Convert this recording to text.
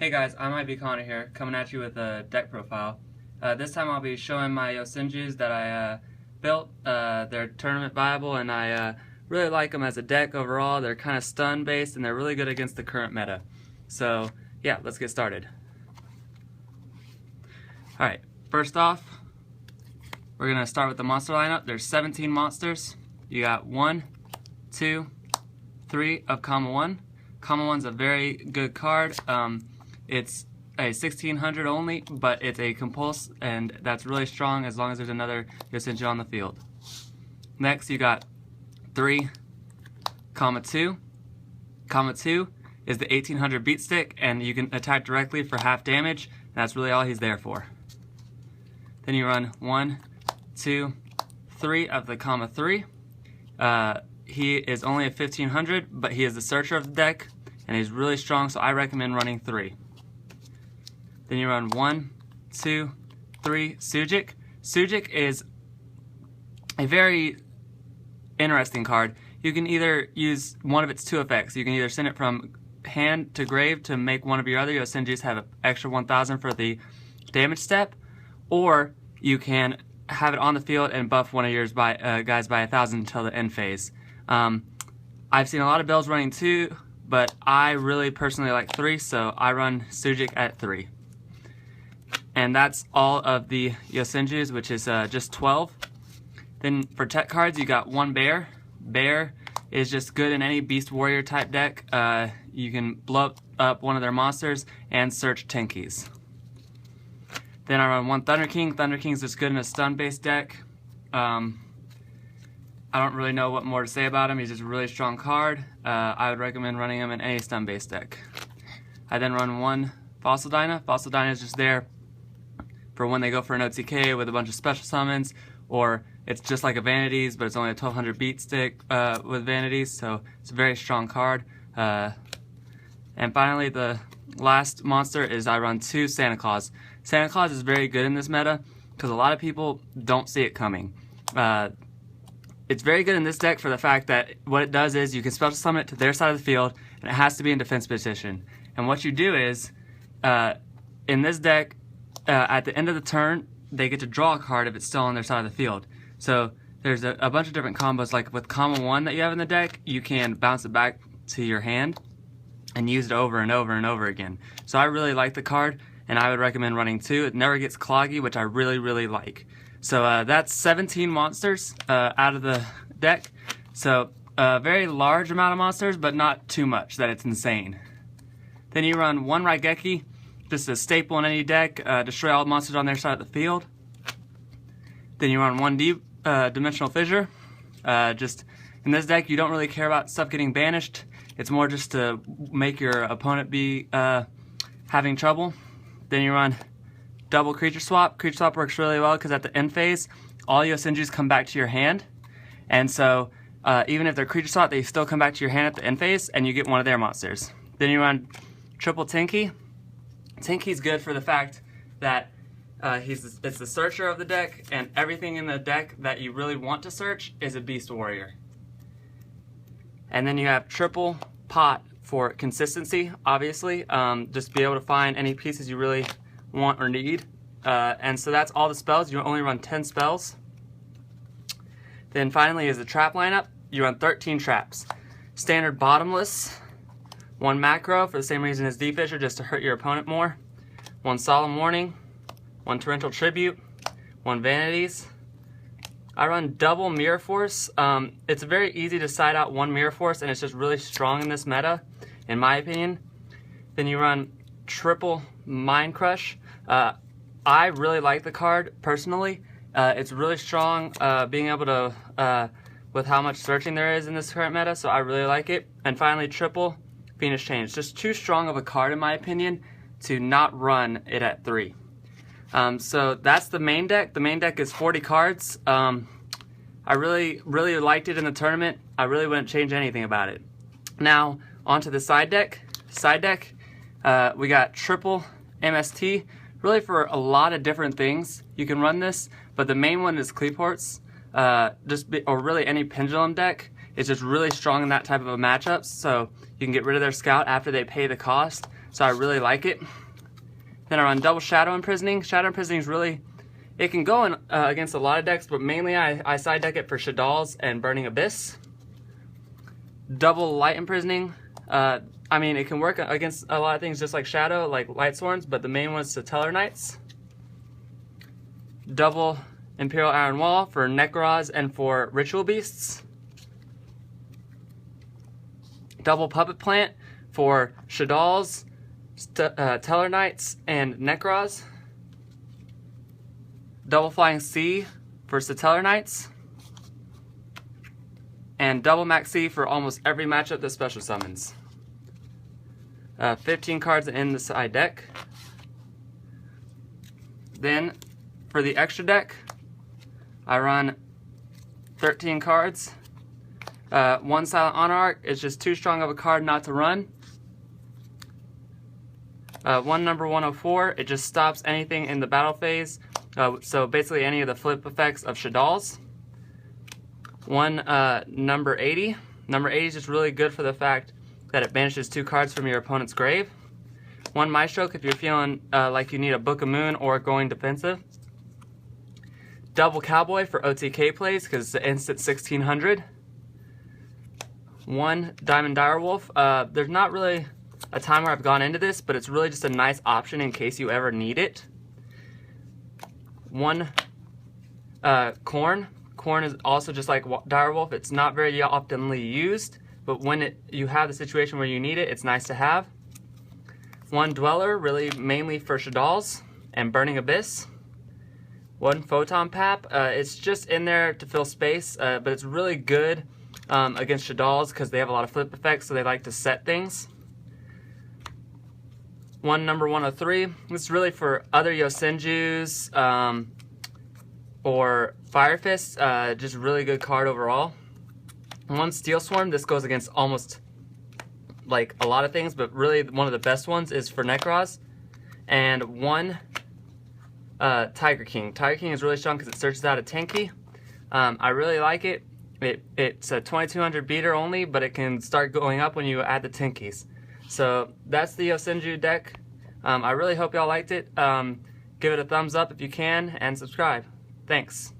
Hey guys, I might be Connor here, coming at you with a deck profile. This time I'll be showing my Yosenjus that I built. They're tournament viable and I really like them as a deck overall. They're kind of stun based and they're really good against the current meta. So yeah, let's get started. Alright, first off, we're going to start with the monster lineup. There's 17 monsters. You got 1, 2, 3 of Comma 1. Comma 1's a very good card. It's a 1600 only, but it's a compulse, and that's really strong as long as there's another Yosenju on the field. Next, you got 3, Comma 2. Comma 2 is the 1800 beat stick, and you can attack directly for half damage, and that's really all he's there for. Then you run 1, 2, 3 of the Comma 3. He is only a 1500, but he is the searcher of the deck, and he's really strong, so I recommend running 3. Then you run 1, 2, 3, Sujik. Sujik is a very interesting card. You can either use one of its 2 effects. You can either send it from hand to grave to make one of your other Yosenjus have an extra 1000 for the damage step, or you can have it on the field and buff one of yours guys by 1000 until the end phase. I've seen a lot of builds running 2, but I really personally like 3, so I run Sujik at 3. And that's all of the Yosenjus, which is just 12. Then for tech cards, you got 1 Bear. Bear is just good in any Beast Warrior type deck. You can blow up one of their monsters and search 10 keys. Then I run 1 Thunder King. Thunder King's just good in a stun-based deck. I don't really know what more to say about him. He's just a really strong card. I would recommend running him in any stun-based deck. I then run 1 Fossil Dyna. Fossil Dyna is just there for when they go for an OTK with a bunch of special summons, or it's just like a Vanities, but it's only a 1200 beat stick with Vanities, so it's a very strong card. And finally, the last monster is I run 2 Santa Claus. Santa Claus is very good in this meta because a lot of people don't see it coming. It's very good in this deck for the fact that what it does is you can special summon it to their side of the field, and it has to be in defense position. And what you do is, in this deck, at the end of the turn, they get to draw a card if it's still on their side of the field. So there's a bunch of different combos, like with Comma 1 that you have in the deck, you can bounce it back to your hand and use it over and over and over again. So I really like the card, and I would recommend running 2. It never gets cloggy, which I really, really like. So that's 17 monsters out of the deck. So a very large amount of monsters, but not too much that it's insane. Then you run 1 Raigeki, just a staple in any deck, destroy all monsters on their side of the field. Then you run 1 Dimensional Fissure. Just in this deck, you don't really care about stuff getting banished. It's more just to make your opponent be having trouble. Then you run double Creature Swap. Creature Swap works really well because at the end phase, all Yosenjus come back to your hand. And so even if they're Creature Swap, they still come back to your hand at the end phase, and you get one of their monsters. Then you run triple Tinky. Tinky's good for the fact that it's the searcher of the deck, and everything in the deck that you really want to search is a Beast Warrior. And then you have triple Pot for consistency, obviously. Just be able to find any pieces you really want or need. And so that's all the spells. You only run 10 spells. Then finally is the trap lineup. You run 13 traps. Standard Bottomless. 1 Macro for the same reason as D-Fisher, just to hurt your opponent more. 1 Solemn Warning. 1 Torrential Tribute. 1 Vanities. I run double Mirror Force. It's very easy to side out 1 Mirror Force, and it's just really strong in this meta, in my opinion. Then you run triple Mind Crush. I really like the card, personally. It's really strong, being able to, with how much searching there is in this current meta, so I really like it. And finally, triple Phoenix Change. Just too strong of a card, in my opinion, to not run it at 3. So that's the main deck. The main deck is 40 cards. I really liked it in the tournament. I really wouldn't change anything about it. Now, onto the side deck. Side deck, we got triple MST. Really for a lot of different things you can run this, but the main one is Cleaports. Or really any Pendulum deck. It's just really strong in that type of a matchup, so you can get rid of their scout after they pay the cost. so I really like it. Then I run double Shadow Imprisoning. Shadow Imprisoning is really, it can go in, against a lot of decks, but mainly I side deck it for Shaddolls and Burning Abyss. Double Light Imprisoning. I mean, it can work against a lot of things just like Shadow, like Light Sworns, but the main one is Satellar Knights. Double Imperial Iron Wall for Nekroz and for Ritual Beasts. Double Puppet Plant for Shaddolls, Tellar Knights, and Nekroz. Double Flying Sea for Satellar Knights. And double Max C for almost every matchup that special summons. 15 cards in the side deck. Then, for the extra deck, I run 13 cards. One Silent Monarch is just too strong of a card not to run. One number 104, it just stops anything in the battle phase. So basically any of the flip effects of Shaddolls. One number 80. Number 80 is just really good for the fact that it banishes 2 cards from your opponent's grave. One Maestroke if you're feeling like you need a Book of Moon or going defensive. Double Cowboy for OTK plays because it's an instant 1600. One Diamond Direwolf. There's not really a time where I've gone into this, but it's really just a nice option in case you ever need it. One Corn. Corn is also just like Direwolf. It's not very oftenly used, but when you have the situation where you need it, it's nice to have. One Dweller, really mainly for Shaddolls and Burning Abyss. One Photon Pap. It's just in there to fill space, but it's really good against Shaddolls because they have a lot of flip effects, so they like to set things. One number 103. This is really for other Yosenjus or Fire Fist. Just a really good card overall. One Steel Swarm. This goes against almost like a lot of things, but really one of the best ones is for Nekroz. And one Tiger King. Tiger King is really strong because it searches out a Tenki. I really like it. It's a 2200 beater only, but it can start going up when you add the Tenkis. So that's the Yosenju deck. I really hope y'all liked it. Give it a thumbs up if you can, and subscribe. Thanks.